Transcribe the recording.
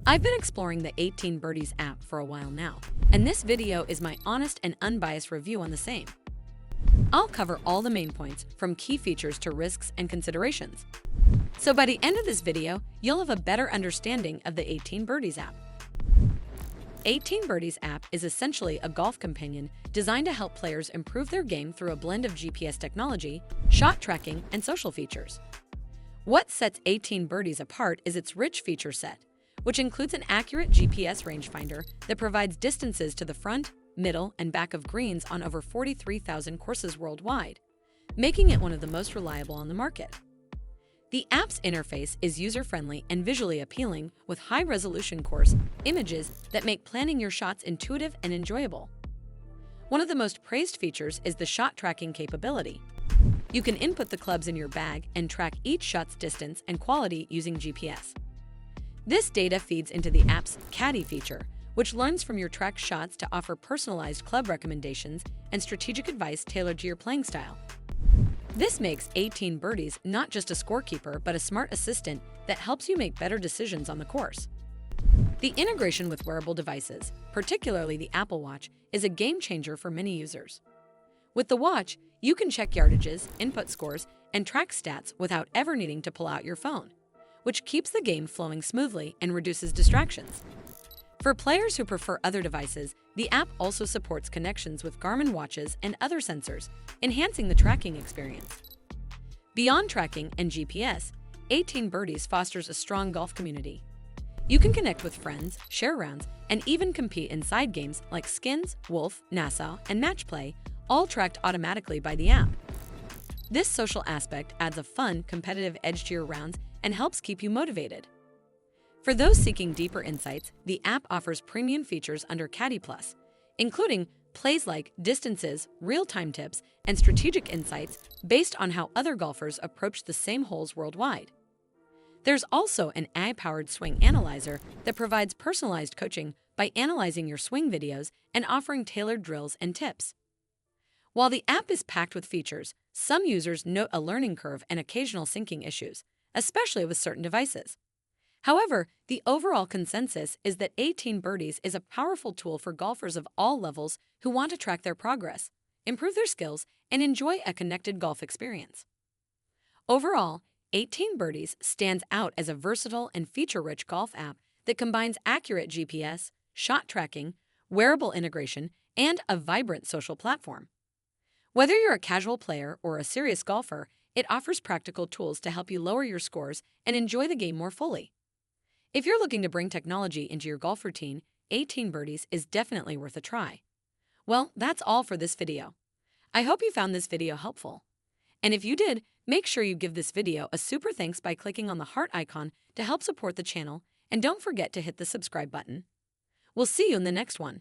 I've been exploring the 18 Birdies app for a while now, and this video is my honest and unbiased review on the same. I'll cover all the main points, from key features to risks and considerations. So by the end of this video, you'll have a better understanding of the 18 Birdies app. 18 Birdies app is essentially a golf companion designed to help players improve their game through a blend of GPS technology, shot tracking, and social features. What sets 18 Birdies apart is its rich feature set, which includes an accurate GPS rangefinder that provides distances to the front, middle, and back of greens on over 43,000 courses worldwide, making it one of the most reliable on the market. The app's interface is user-friendly and visually appealing, with high-resolution course images that make planning your shots intuitive and enjoyable. One of the most praised features is the shot tracking capability. You can input the clubs in your bag and track each shot's distance and quality using GPS. This data feeds into the app's caddy feature, which learns from your tracked shots to offer personalized club recommendations and strategic advice tailored to your playing style. This makes 18 Birdies not just a scorekeeper but a smart assistant that helps you make better decisions on the course. The integration with wearable devices, particularly the Apple Watch, is a game changer for many users. With the watch, you can check yardages, input scores, and track stats without ever needing to pull out your phone, which keeps the game flowing smoothly and reduces distractions. For players who prefer other devices, the app also supports connections with Garmin watches and other sensors, enhancing the tracking experience. Beyond tracking and GPS, 18 Birdies fosters a strong golf community. You can connect with friends, share rounds, and even compete in side games like Skins, Wolf, Nassau, and Match Play, all tracked automatically by the app. This social aspect adds a fun, competitive edge to your rounds and helps keep you motivated. For those seeking deeper insights, the app offers premium features under Caddy Plus, including plays like distances, real-time tips, and strategic insights based on how other golfers approach the same holes worldwide. There's also an AI-powered swing analyzer that provides personalized coaching by analyzing your swing videos and offering tailored drills and tips. While the app is packed with features, some users note a learning curve and occasional syncing issues, especially with certain devices. However, the overall consensus is that 18 Birdies is a powerful tool for golfers of all levels who want to track their progress, improve their skills, and enjoy a connected golf experience. Overall, 18 Birdies stands out as a versatile and feature-rich golf app that combines accurate GPS, shot tracking, wearable integration, and a vibrant social platform. Whether you're a casual player or a serious golfer, it offers practical tools to help you lower your scores and enjoy the game more fully. If you're looking to bring technology into your golf routine, 18 Birdies is definitely worth a try. Well, that's all for this video. I hope you found this video helpful. And if you did, make sure you give this video a super thanks by clicking on the heart icon to help support the channel, and don't forget to hit the subscribe button. We'll see you in the next one.